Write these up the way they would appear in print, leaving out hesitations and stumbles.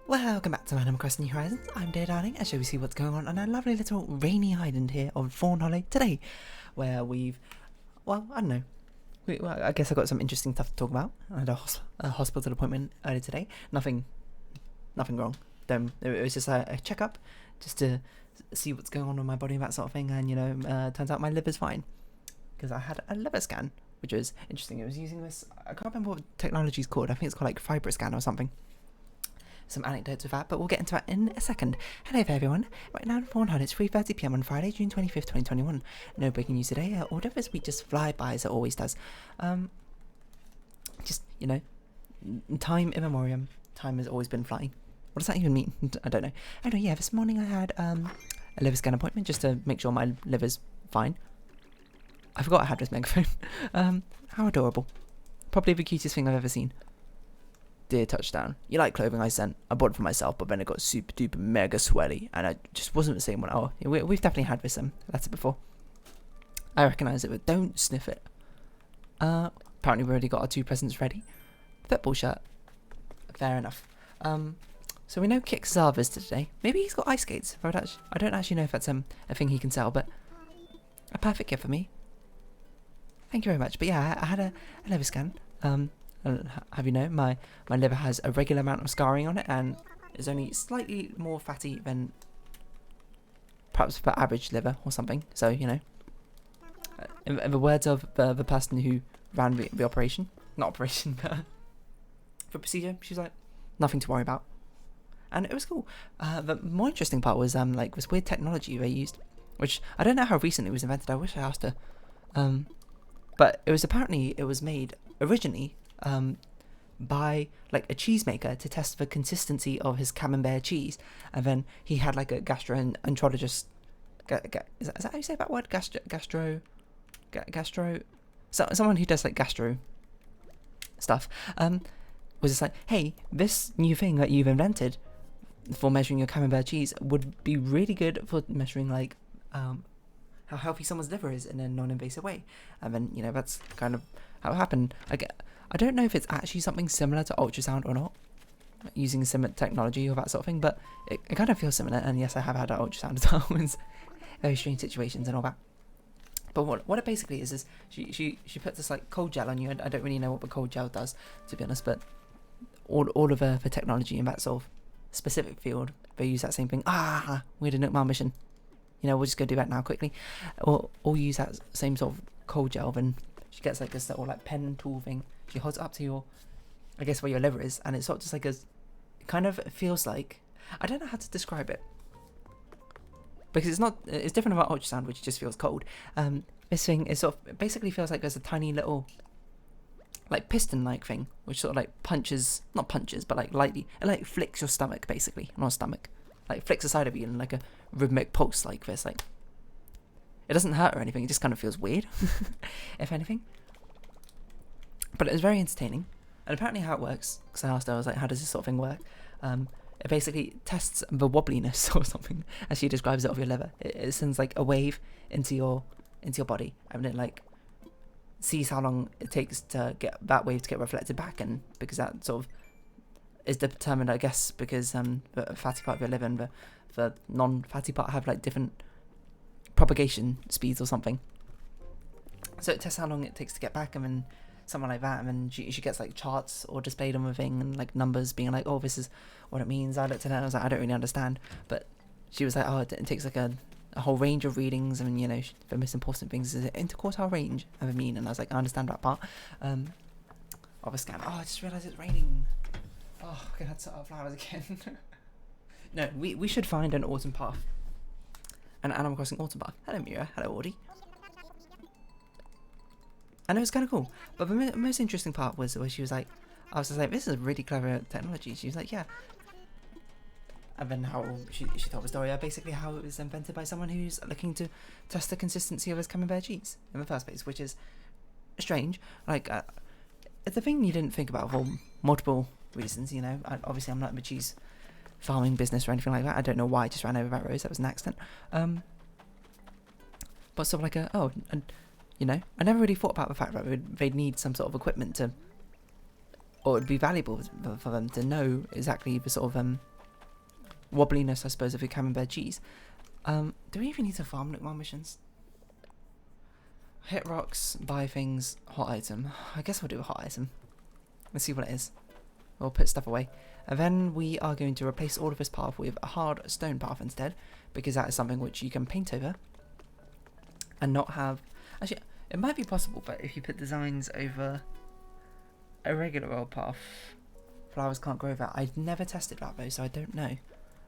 Welcome back to Animal Crossing New Horizons. I'm Dear Darling, and shall we see what's going on a lovely little rainy island here of Fawnhollow today, where we've, well, I don't know, I guess I got some interesting stuff to talk about. I had a hospital appointment earlier today. Nothing wrong. It was just a checkup, just to see what's going on with my body and that sort of thing. And turns out my liver's fine because I had a liver scan, which was interesting. It was using this. I can't remember what the technology's called. I think it's called like FibroScan or something. Some anecdotes with that, but we'll get into that in a second. Hello there everyone, right now in Fawnhallow it's 3:30 PM on Friday, June 25th, 2021. No breaking news today, order this week just fly by as it always does. Time in memoriam, time has always been flying. What does that even mean? I don't know. Anyway, yeah, this morning I had a liver scan appointment just to make sure my liver's fine. I forgot I had this megaphone. How adorable. Probably the cutest thing I've ever seen. Dear Touchdown, you like clothing I sent? I bought it for myself, but then it got super duper mega swelly, and I just wasn't the same one. Oh, we've definitely had this letter before. I recognise it, but don't sniff it. Apparently we already got our 2 presents ready. Football shirt. Fair enough. So we know Kix Zava's today. Maybe he's got ice skates. I don't actually know if that's a thing he can sell, but a perfect gift for me. Thank you very much. But yeah, I had a liver scan. Have you know, my liver has a regular amount of scarring on it and is only slightly more fatty than perhaps the average liver or something. So, in the words of the person who ran the operation, not operation, but the procedure, she was like, nothing to worry about. And it was cool. The more interesting part was like this weird technology they used, which I don't know how recently it was invented. I wish I asked her. But it was made originally by like a cheesemaker to test the consistency of his camembert cheese, and then he had like a gastroenterologist. Is that how you say that word? Gastro. Someone who does like gastro stuff. Was just like, hey, this new thing that you've invented for measuring your camembert cheese would be really good for measuring like how healthy someone's liver is in a non-invasive way. And then that's kind of how it happened. I don't know if it's actually something similar to ultrasound or not, using similar technology or that sort of thing, but it kind of feels similar. And yes, I have had an ultrasound as well in very strange situations and all that. But what it basically is she puts this like cold gel on you. I don't really know what the cold gel does, to be honest, but all of the technology in that sort of specific field, they use that same thing. We had a Nook mission. We'll just go do that now quickly. Or use that same sort of cold gel, then she gets like this little like pen tool thing. She holds it up to your, I guess where your liver is, and it's sort of just like it kind of feels like, I don't know how to describe it, because it's different about ultrasound, which just feels cold. This thing is it basically feels like there's a tiny little like piston-like thing, which sort of like not punches, but like lightly, it like flicks your stomach basically, not stomach, like flicks the side of you in like a rhythmic pulse like this, like it doesn't hurt or anything, it just kind of feels weird, if anything. But it was very entertaining, and apparently how it works, because I asked her, I was like, how does this sort of thing work? It basically tests the wobbliness or something, as she describes it, of your liver. It sends like a wave into your body, and it like sees how long it takes to get that wave to get reflected back, and because that sort of is determined, I guess, because the fatty part of your liver and the non-fatty part have like different propagation speeds or something. So it tests how long it takes to get back, and then something like that, and then she gets like charts or displayed on the thing and like numbers being like, oh, this is what it means. I looked at it and I was like, I don't really understand, but she was like, oh, it takes like a whole range of readings, and the most important things is interquartile range of a mean, and I was like, I understand that part of a scan. Oh, I just realised it's raining. Oh, I'm gonna have to set up flowers again. No, we should find an autumn path, an Animal Crossing autumn path. Hello Mira, hello Audie. And it was kind of cool, but the most interesting part was where she was like, I was just like, this is really clever technology. She was like, yeah. And then how she told the story, basically how it was invented by someone who's looking to test the consistency of his camembert cheese in the first place, which is strange. Like, it's a thing you didn't think about for multiple reasons, obviously I'm not in the cheese farming business or anything like that. I don't know why I just ran over that rose, that was an accident. But sort of like I never really thought about the fact that they'd need some sort of equipment to, or it'd be valuable for them to know exactly the sort of wobbliness, I suppose, of your camembert cheese. Do we even need to farm Nook Mile missions? Hit rocks, buy things, hot item. I guess we'll do a hot item. Let's see what it is. We'll put stuff away. And then we are going to replace all of this path with a hard stone path instead, because that is something which you can paint over and not have... Actually, it might be possible, but if you put designs over a regular old path, flowers can't grow that. I've never tested that though, so I don't know.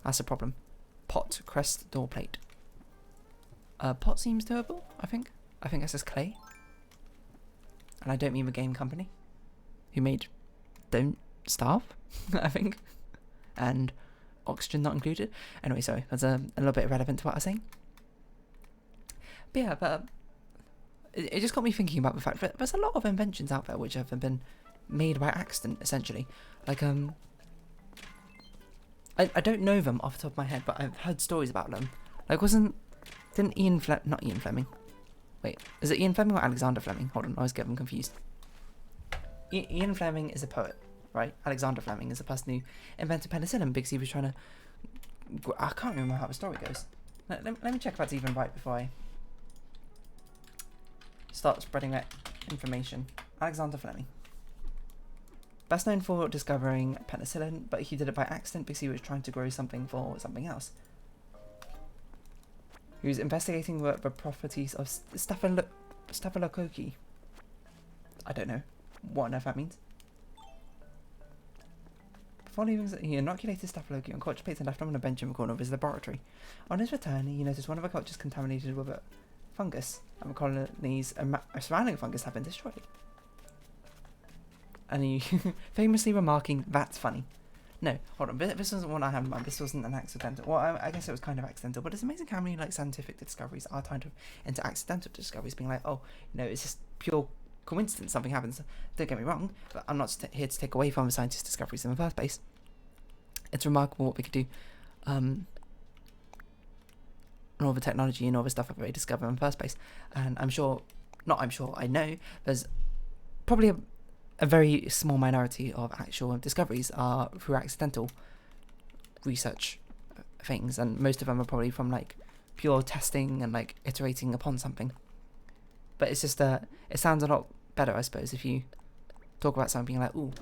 That's a problem. Pot, crest, door plate. Pot seems doable, I think. I think that says clay. And I don't mean the game company who made Don't Starve, I think. And oxygen not included. Anyway, sorry, that's a little bit irrelevant to what I was saying. But yeah, it just got me thinking about the fact that there's a lot of inventions out there which have been made by accident, essentially. Like, I don't know them off the top of my head, but I've heard stories about them. Like, didn't not Ian Fleming. Wait, is it Ian Fleming or Alexander Fleming? Hold on, I always get them confused. Ian Fleming is a poet, right? Alexander Fleming is the person who invented penicillin because he was trying to... I can't remember how the story goes. Let me check if that's even right before I start spreading that information. Alexander Fleming. Best known for discovering penicillin, but he did it by accident because he was trying to grow something for something else. He was investigating the properties of staphylococcus. I don't know what on earth that means. Before leaving, he inoculated staphylococcus on culture plates and left them on a bench in the corner of his laboratory. On his return, he noticed one of the cultures contaminated with a fungus, and the colonies surrounding the fungus had been destroyed. And he famously remarking, "That's funny." No, hold on, this wasn't what I had in mind. This wasn't an accidental. Well, I guess it was kind of accidental, but it's amazing how many like scientific discoveries are turned into accidental discoveries, being like, oh, you know, it's just pure coincidence, something happens. Don't get me wrong, but I'm not here to take away from the scientists' discoveries in the first place. It's remarkable what we could do, and all the technology and all the stuff that we discovered in the first place. And I know there's probably a very small minority of actual discoveries are through accidental research things, and most of them are probably from like pure testing and like iterating upon something. But it's just it sounds a lot better, I suppose, if you talk about something like, ooh,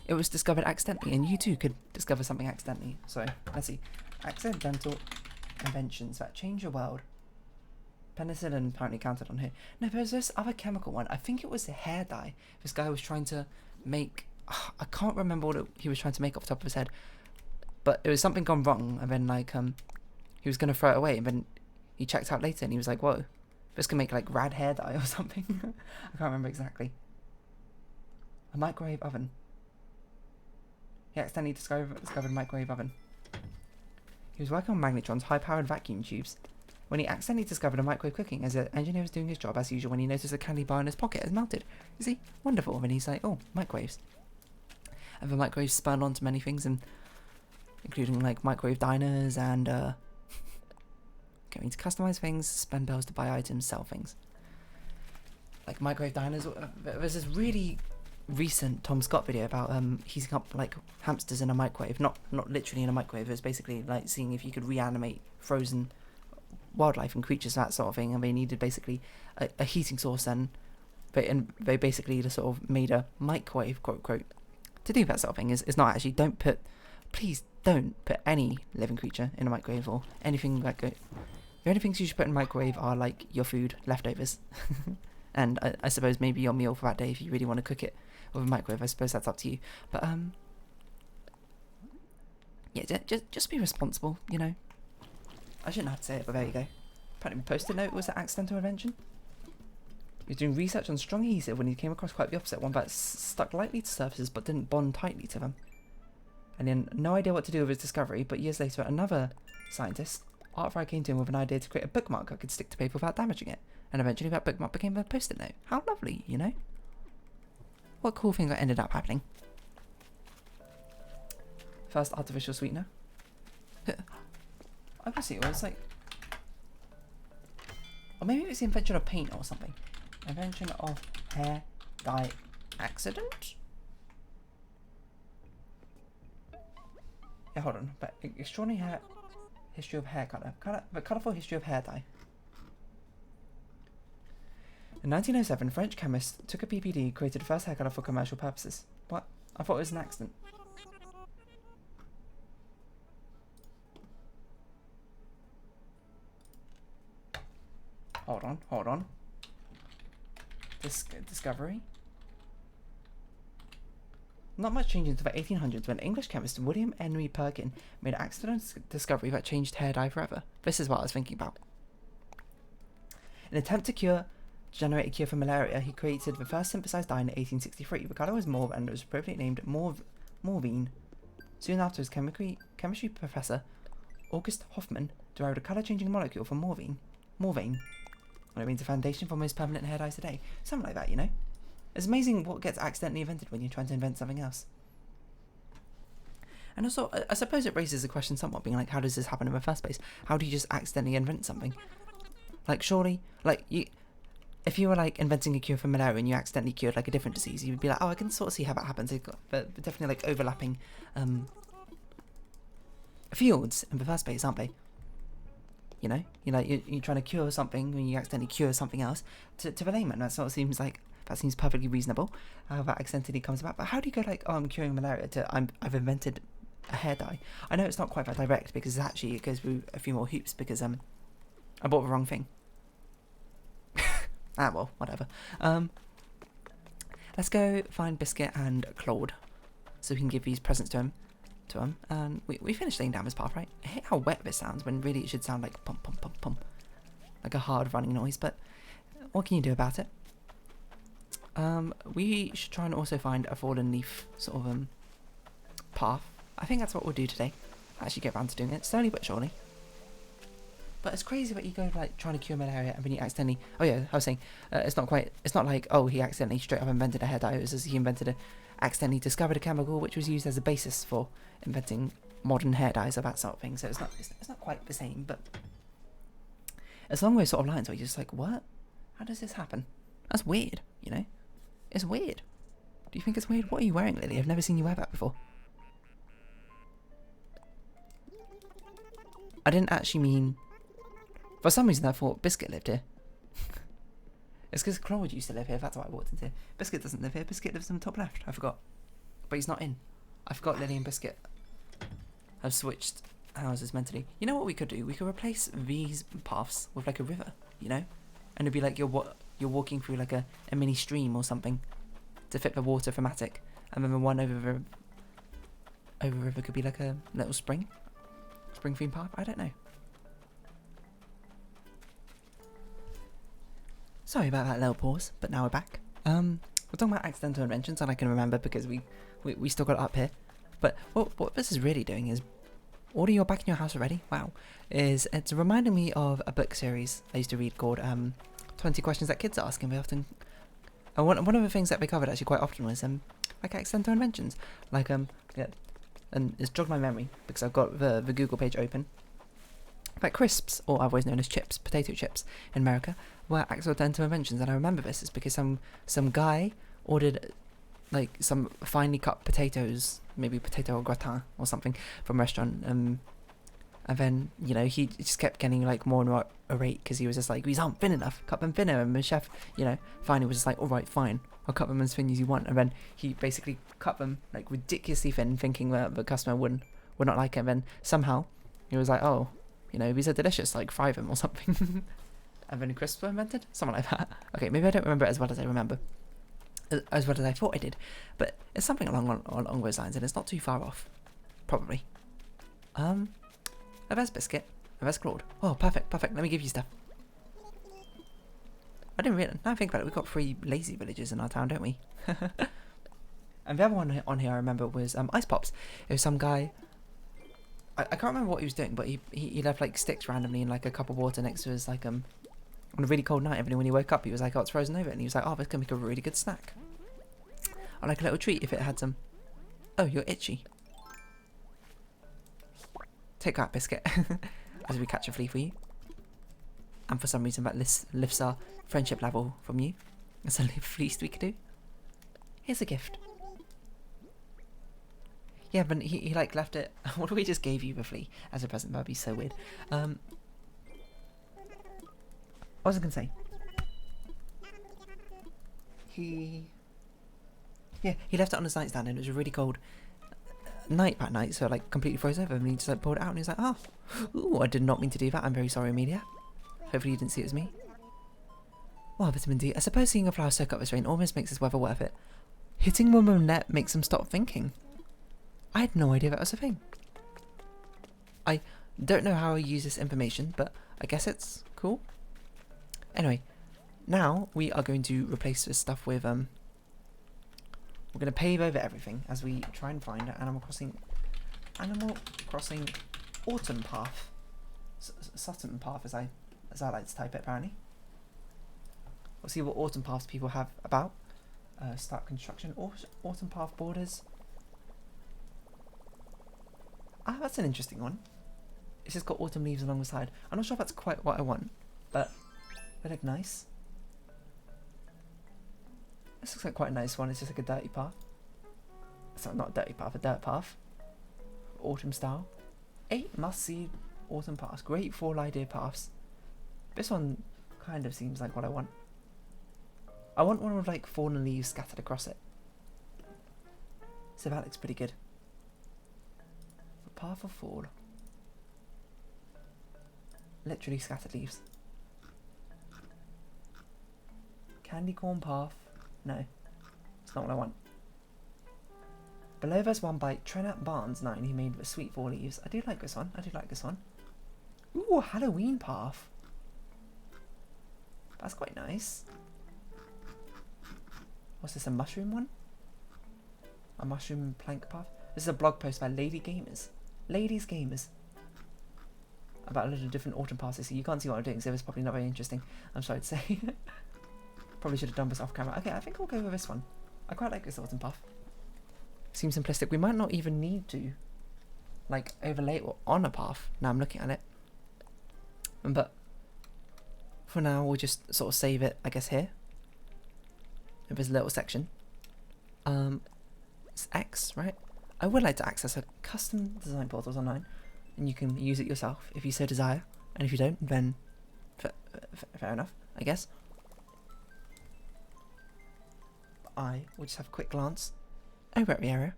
it was discovered accidentally, and you too could discover something accidentally. So let's see, accidental inventions that change your world. Penicillin apparently counted on here. No, there's this other chemical one. I think it was the hair dye. This guy was trying to make... I can't remember what he was trying to make off the top of his head. But it was something gone wrong, and then like he was going to throw it away, and then he checked out later and he was like, whoa, this can make like rad hair dye or something. I can't remember exactly. A microwave oven. He accidentally discovered a microwave oven. He was working on magnetrons, high-powered vacuum tubes, when he accidentally discovered a microwave cooking as the engineer was doing his job as usual when he noticed a candy bar in his pocket has melted. You see? Wonderful. And he's like, oh, microwaves. And the microwaves spun onto many things, and including like microwave diners and going to customize things, spend bells to buy items, sell things. Like microwave diners. There's this really recent Tom Scott video about heating up like hamsters in a microwave. Not literally in a microwave. It was basically like seeing if you could reanimate frozen wildlife and creatures, that sort of thing, and they needed basically a heating source, and they basically just sort of made a microwave, quote quote, to do that sort of thing. Is not actually, please don't put any living creature in a microwave or anything like it. The only things you should put in a microwave are like your food, leftovers, and I suppose maybe your meal for that day if you really want to cook it with a microwave. I suppose that's up to you, but yeah, just be responsible, you know. I shouldn't have to say it, but there you go. Apparently, Post-it note was an accidental invention. He was doing research on strong adhesive when he came across quite the opposite, one that stuck lightly to surfaces but didn't bond tightly to them. And he had no idea what to do with his discovery, but years later, another scientist, Art Fry, came to him with an idea to create a bookmark that could stick to paper without damaging it. And eventually that bookmark became a Post-it note. How lovely, you know? What cool thing that ended up happening. First artificial sweetener. I can see it was like, or maybe it was the invention of paint or something. Invention of hair dye accident. Yeah, hold on. But extraordinary history of hair color. The colourful history of hair dye. In 1907, French chemist took a PPD, created the first hair colour for commercial purposes. What? I thought it was an accident. Hold on. Discovery? Not much changed until the 1800s when English chemist William Henry Perkin made an accidental discovery that changed hair dye forever. This is what I was thinking about. In an attempt to generate a cure for malaria, he created the first synthesized dye in 1863. The colour was mauve and was appropriately named Morvine. Soon after, his chemistry professor August Hoffmann derived a colour-changing molecule from Morvine. And it means the foundation for most permanent hair dyes today. Something like that, you know? It's amazing what gets accidentally invented when you're trying to invent something else. And also, I suppose it raises the question somewhat, being like, how does this happen in the first place? How do you just accidentally invent something? Like, surely, like, if you were, like, inventing a cure for malaria and you accidentally cured, like, a different disease, you'd be like, oh, I can sort of see how that happens. But definitely, like, overlapping fields in the first place, aren't they? You know? You're trying to cure something when you accidentally cure something else. To the layman, that sort of seems like, that seems perfectly reasonable, how that accidentally comes about. But how do you go, like, oh, I'm curing malaria to I've invented a hair dye? I know it's not quite that direct, because actually it goes through a few more hoops, because I bought the wrong thing. Ah, well, whatever. Let's go find Biscuit and Claude, so we can give these presents to him. And we finished laying down this path, right? I hate how wet this sounds, when really it should sound like pum pum pum pum, like a hard running noise. But what can you do about it? We should try and also find a fallen leaf sort of path. I think that's what we'll do today. Actually get around to doing it slowly but surely. But it's crazy that you go like trying to cure malaria and then you accidentally. Oh yeah, I was saying it's not like, oh, he accidentally straight up invented a hair dye. It was as he accidentally discovered a chemical which was used as a basis for inventing modern hair dyes or that sort of thing. So it's not quite the same, but it's along those sort of lines where you're just like, what? How does this happen? That's weird, you know? It's weird. Do you think it's weird? What are you wearing, Lily? I've never seen you wear that before. I didn't actually mean... For some reason I thought Biscuit lived here. It's because Claude used to live here, that's why I walked into here. Biscuit doesn't live here, Biscuit lives in the top left, I forgot. But he's not in. I forgot Lily and Biscuit have switched houses mentally. You know what we could do? We could replace these paths with like a river, you know? And it'd be like you're walking through like a mini stream or something to fit the water thematic. And then the one over the river could be like a little spring theme path, I don't know. Sorry about that little pause, but now we're back. We're talking about accidental inventions, and I can remember because we still got it up here. But what this is really doing is, order your back in your house already. Wow, it's reminding me of a book series I used to read called 20 Questions That Kids Ask, and we often. One of the things that we covered actually quite often was like accidental inventions, like yeah, and it's jogged my memory because I've got the Google page open. Like crisps, or otherwise known as chips, potato chips in America, were accidental inventions, and I remember this is because some guy ordered like some finely cut potatoes, maybe potato au gratin or something from a restaurant, and then you know he just kept getting like more and more irate because he was just like, these aren't thin enough, cut them thinner, and the chef, you know, finally was just like, all right, fine, I'll cut them as thin as you want, and then he basically cut them like ridiculously thin, thinking that the customer would not like it, and then somehow he was like, oh, you know, these are delicious, like fry them or something. And then crisps were invented? Something like that. Okay, maybe I don't remember it as well as I remember. As well as I thought I did. But it's something along those lines, and it's not too far off. Probably. There's Biscuit. There's Claude. Oh, perfect. Let me give you stuff. I didn't really... Now I think about it, we've got 3 lazy villages in our town, don't we? And the other one on here I remember was Ice Pops. It was some guy... I can't remember what he was doing, but he left like sticks randomly in like a cup of water next to his like on a really cold night. And when he woke up, he was like, "Oh, it's frozen over," and he was like, "Oh, this can make a really good snack." Or like a little treat if it had some. Oh, you're itchy. Take that, Biscuit. As we catch a flea for you. And for some reason that lifts our friendship level from you. That's the least we could do. Here's a gift. Yeah, but he like left it. What if we just gave you the flea as a present? That'd be so weird. What was I gonna say? He left it on his nightstand, and it was a really cold night that night, so it, like, completely froze over, and he just like pulled it out, and he was like, oh, ooh, I did not mean to do that. I'm very sorry, Amelia. Hopefully you didn't see it was me. Well, vitamin D. I suppose seeing a flower soak up this rain almost makes this weather worth it. Hitting them with a net makes them stop thinking. I had no idea that was a thing. I don't know how I use this information, but I guess it's cool. Anyway, now we are going to replace this stuff with, we're going to pave over everything as we try and find an Animal Crossing Autumn Path. Sutton Path, as I like to type it, apparently. We'll see what autumn paths people have about. Start construction. Autumn path borders. Ah, that's an interesting one. It's just got autumn leaves along the side. I'm not sure if that's quite what I want, but they look nice. This looks like quite a nice one. It's just like a dirty path. Sorry, not a dirty path, a dirt path. Autumn style. 8 must-see autumn paths. Great fall idea paths. This one kind of seems like what I want. I want one with like fallen leaves scattered across it. So that looks pretty good. The path of fall. Literally scattered leaves. Candy corn path. No. It's not what I want. Below there's one by Trenat Barnes 9 he made with sweet fall leaves. I do like this one. I do like this one. Ooh, Halloween path. That's quite nice. What's this, a mushroom one? A mushroom plank path? This is a blog post by Ladies Gamers. About a little different autumn paths. So you can't see what I'm doing, so it's probably not very interesting. I'm sorry to say. Probably should have done this off camera. Okay, I think I'll go with this one. I quite like this autumn path. Seems simplistic. We might not even need to, like, overlay it on a path. Now I'm looking at it. But for now, we'll just sort of save it, I guess, here. If there's a little section. It's X, right? I would like to access a custom design portals online, and you can use it yourself if you so desire. And if you don't, then fair enough, I guess. I will just have a quick glance over at the area,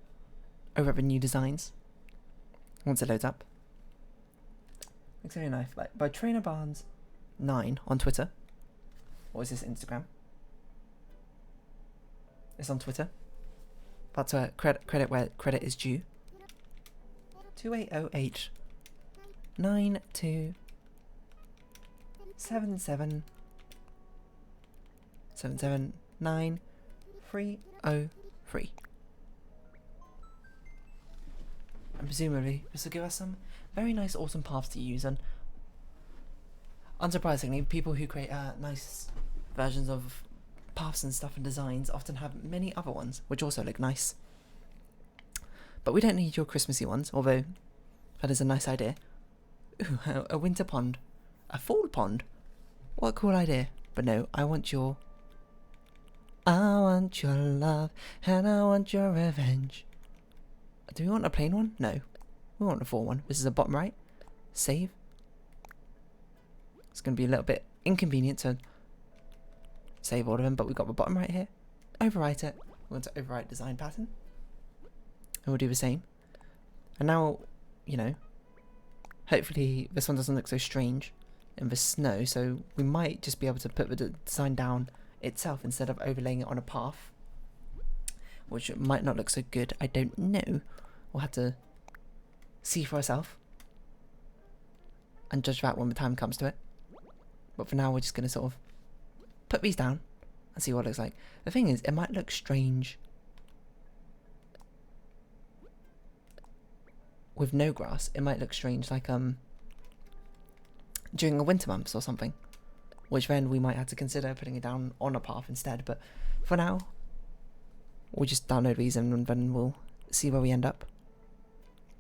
over at the new designs. Once it loads up, looks very nice. Like by Trainer Barnes 9 on Twitter. Or is this Instagram? It's on Twitter. That's credit where credit is due. 2808 92 77 779 303. And presumably this will give us some very nice autumn paths to use, and unsurprisingly, people who create nice versions of paths and stuff and designs often have many other ones which also look nice. But we don't need your Christmassy ones, although that is a nice idea. Ooh, a winter pond. A fall pond. What a cool idea. But no, I want your love and I want your revenge. Do we want a plain one? No. We want a full one. This is a bottom right. Save. It's going to be a little bit inconvenient to save all of them, but we've got the bottom right here. Overwrite it. We want to overwrite design pattern. And we'll do the same. And now, you know, hopefully this one doesn't look so strange in the snow, so we might just be able to put the design down itself instead of overlaying it on a path, which might not look so good. I don't know. We'll have to see for ourselves and judge that when the time comes to it. But for now, we're just going to sort of put these down and see what it looks like. The thing is, it might look strange with no grass. It might look strange like during the winter months or something, which then we might have to consider putting it down on a path instead. But for now, we'll just download these and then we'll see where we end up.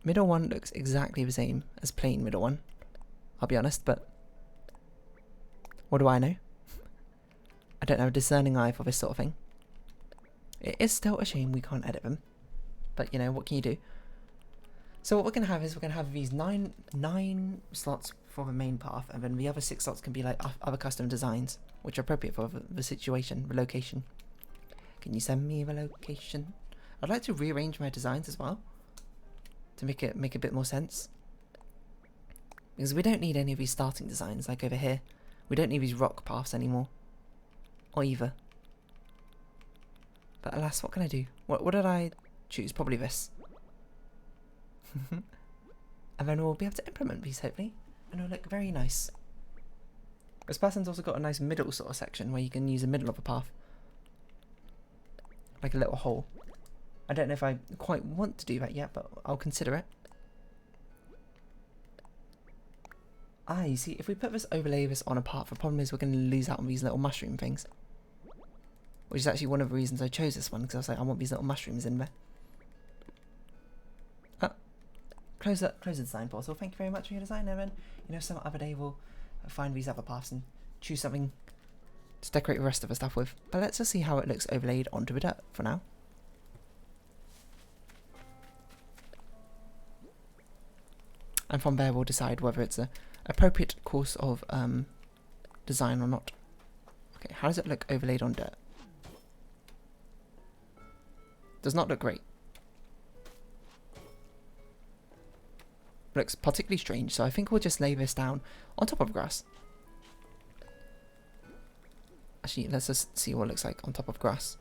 Middle one looks exactly the same as plain middle one, I'll be honest, but what do I know? I don't have a discerning eye for this sort of thing. It is still a shame we can't edit them, but you know, what can you do? So what we're going to have is we're going to have these nine slots for the main path, and then the other 6 slots can be like other custom designs, which are appropriate for the situation, the location. Can you send me the location? I'd like to rearrange my designs as well to make a bit more sense, because we don't need any of these starting designs like over here. We don't need these rock paths anymore, or either. But alas, what can I do? What did I choose? Probably this. And then we'll be able to implement these hopefully, and it'll look very nice. This person's also got a nice middle sort of section where you can use the middle of a path, like a little hole. I don't know if I quite want to do that yet, but I'll consider it. Ah, you see, if we put this overlay this on a path, the problem is we're going to lose out on these little mushroom things, which is actually one of the reasons I chose this one, because I was like, I want these little mushrooms in there. Close the design portal. Thank you very much for your design, Evan. You know, some other day we'll find these other paths and choose something to decorate the rest of the stuff with. But let's just see how it looks overlaid onto the dirt for now. And from there we'll decide whether it's a appropriate course of design or not. Okay, how does it look overlaid on dirt? Does not look great. Looks particularly strange, so I think we'll just lay this down on top of grass. Actually, let's just see what it looks like on top of grass.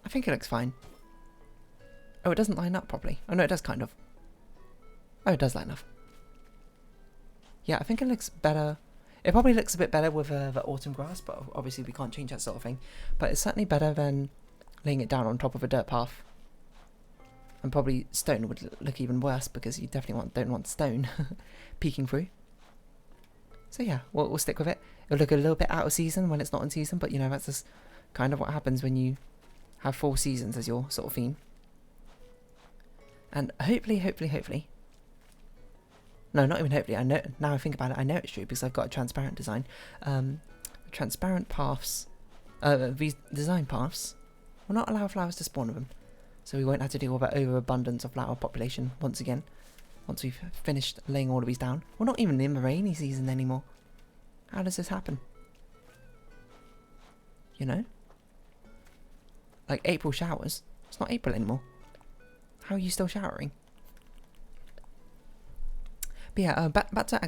I think it looks fine. Oh, it doesn't line up properly. Oh no, it does kind of. Oh, it does line up. Yeah, I think it looks better. It probably looks a bit better with the autumn grass, but obviously we can't change that sort of thing. But it's certainly better than laying it down on top of a dirt path. And probably stone would look even worse, because you definitely don't want stone peeking through. So yeah, we'll stick with it. It'll look a little bit out of season when it's not in season, but you know, that's just kind of what happens when you have 4 seasons as your sort of theme. And hopefully, no, not even hopefully, I know, now I think about it, I know it's true, because I've got a transparent design. Transparent paths, these design paths will not allow flowers to spawn with them, so we won't have to deal with that overabundance of flower population once again, once we've finished laying all of these down. We're not even in the rainy season anymore. How does this happen? You know? Like April showers. It's not April anymore. How are you still showering? But yeah, back to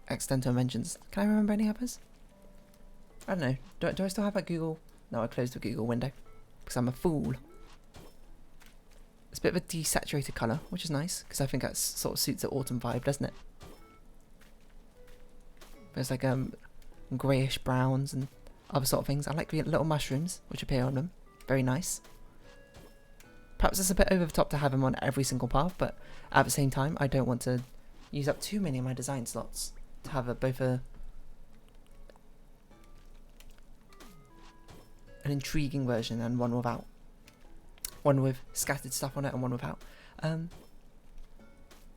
accidental inventions. Can I remember any others? I don't know. Do I still have that Google? No, I closed the Google window, because I'm a fool. It's a bit of a desaturated colour, which is nice, because I think that sort of suits the autumn vibe, doesn't it? There's like greyish browns and other sort of things. I like the little mushrooms which appear on them. Very nice. Perhaps it's a bit over the top to have them on every single path, but at the same time I don't want to use up too many of my design slots to have both an intriguing version and one without. One with scattered stuff on it and one without.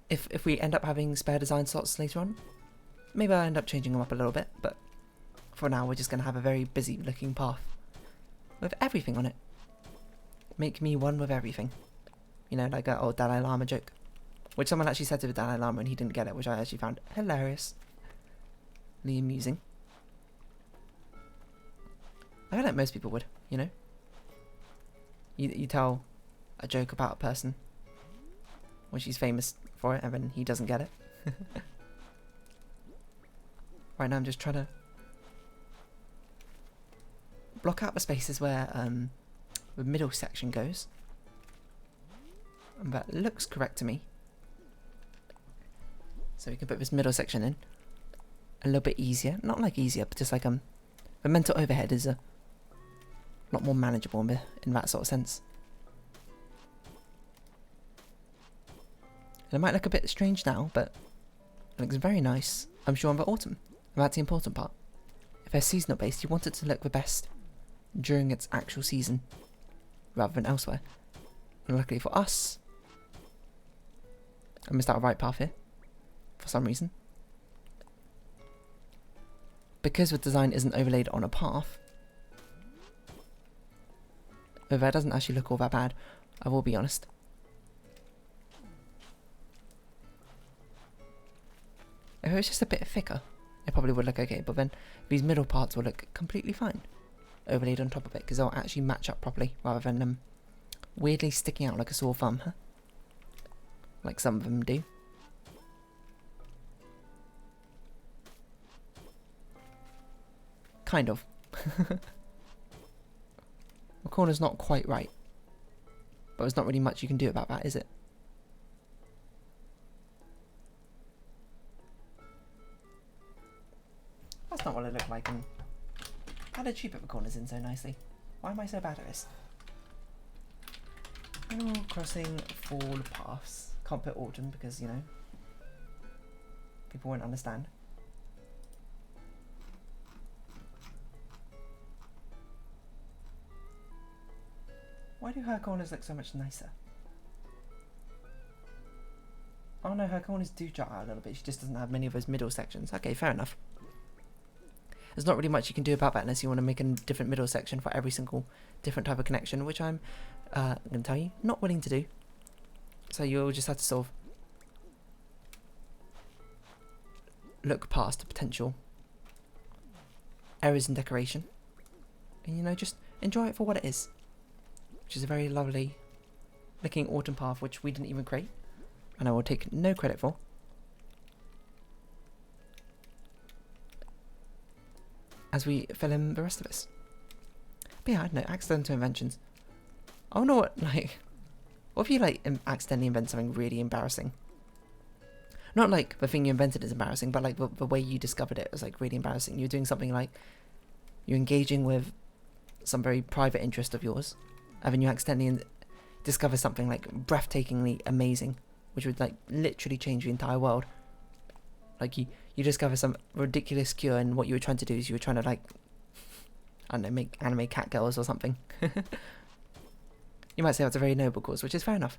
If we end up having spare design slots later on, maybe I'll end up changing them up a little bit, but for now we're just going to have a very busy looking path with everything on it. Make me one with everything. You know, like that old Dalai Lama joke, which someone actually said to the Dalai Lama and he didn't get it, which I actually found hilariously amusing. I feel like most people would, you know. You tell a joke about a person when she's famous for it, and then he doesn't get it. Right now I'm just trying to block out the spaces where the middle section goes. And that looks correct to me. So we can put this middle section in a little bit easier. Not like easier, but just like the mental overhead is a lot more manageable in that sort of sense. And it might look a bit strange now, but it looks very nice, I'm sure, in the autumn. And that's the important part. If they're seasonal based, you want it to look the best during its actual season, rather than elsewhere. And luckily for us, I missed out a right path here, for some reason. Because the design isn't overlaid on a path, Although it doesn't actually look all that bad, I will be honest. If it was just a bit thicker, it probably would look okay, but then these middle parts will look completely fine overlaid on top of it, because they'll actually match up properly, rather than weirdly sticking out like a sore thumb, huh? Like some of them do. Kind of. The corner's not quite right, but there's not really much you can do about that, is it? That's not what it looked like, and how did she put the corners in so nicely? Why am I so bad at this? Animal Crossing Fall Paths. Can't put autumn because, you know, people won't understand. Why do her corners look so much nicer? Oh no, her corners do jut out a little bit. She just doesn't have many of those middle sections. Okay, fair enough. There's not really much you can do about that unless you want to make a different middle section for every single different type of connection, which I'm going to tell you, not willing to do. So you'll just have to sort of look past the potential errors in decoration and, you know, just enjoy it for what it is, which is a very lovely looking autumn path, which we didn't even create, and I will take no credit for. As we fill in the rest of this. But yeah, I don't know, accidental inventions. I don't know what, like, what if you, like, accidentally invent something really embarrassing? Not like the thing you invented is embarrassing, but like the way you discovered it was like really embarrassing. You're doing something like, you're engaging with some very private interest of yours, and then you accidentally discover something like breathtakingly amazing, which would like literally change the entire world. Like you discover some ridiculous cure, and what you were trying to do is you were trying to, like, I don't know, make anime cat girls or something. You might say that's a very noble cause, which is fair enough.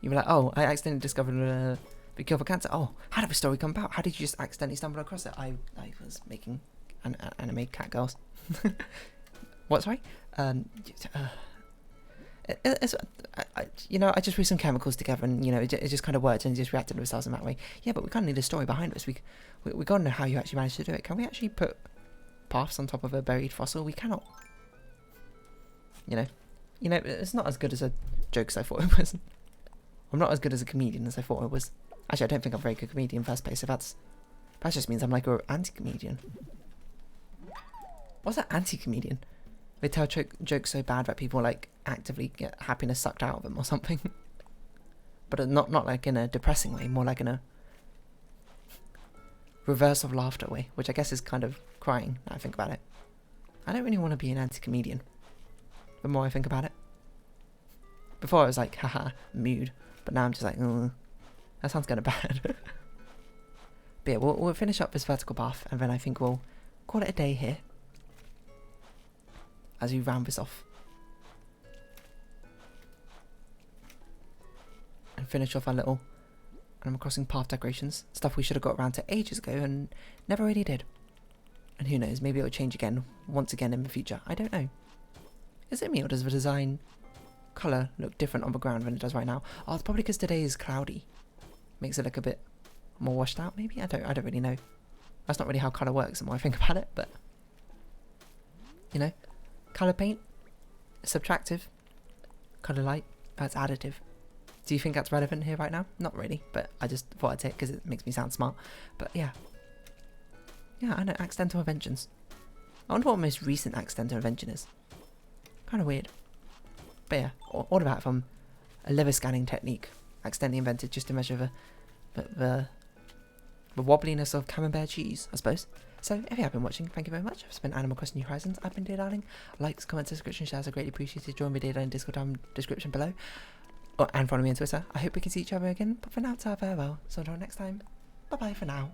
You were like, oh, I accidentally discovered the cure for cancer. Oh, how did the story come about? How did you just accidentally stumble across it? I was making anime cat girls. What, sorry? You know, I just threw some chemicals together, and, you know, it just kind of worked, and it just reacted to themselves in that way. Yeah, but we kind of need a story behind us. We gotta know how you actually managed to do it. Can we actually put paths on top of a buried fossil? We cannot. You know, it's not as good as a joke as I thought it was. I'm not as good as a comedian as I thought I was. Actually, I don't think I'm a very good comedian in the first place. So that just means I'm like an anti-comedian. What's that, anti-comedian? They tell jokes so bad that people, like, actively get happiness sucked out of them or something. But not like in a depressing way, more like in a reverse of laughter way, which I guess is kind of crying now I think about it. I don't really want to be an anti-comedian, the more I think about it. Before I was like, haha, mood. But now I'm just like, that sounds kind of bad. But yeah, we'll finish up this vertical path, and then I think we'll call it a day here as we round this off. And finish off our little Animal Crossing path decorations. Stuff we should have got around to ages ago and never really did. And who knows, maybe it'll change again, once again in the future. I don't know. Is it me, or does the design colour look different on the ground than it does right now? Oh, it's probably because today is cloudy. Makes it look a bit more washed out, maybe? I don't really know. That's not really how colour works the more I think about it, but, you know, colour paint is subtractive. Colour light, that's additive. Do you think that's relevant here right now? Not really, but I just thought I'd say it because it makes me sound smart. But yeah. Yeah, I know, accidental inventions. I wonder what my most recent accidental invention is. Kind of weird. But yeah, all of that from a liver scanning technique accidentally invented just to measure the wobbliness of camembert cheese, I suppose. So if you have been watching, thank you very much. I've been Animal Crossing New Horizons. I've been Dear Darling. Likes, comments, description, shares are greatly appreciated. Join me Dear Darling Discord down description below. And follow me on Twitter. I hope we can see each other again. But for now, it's our farewell. So until next time, bye bye for now.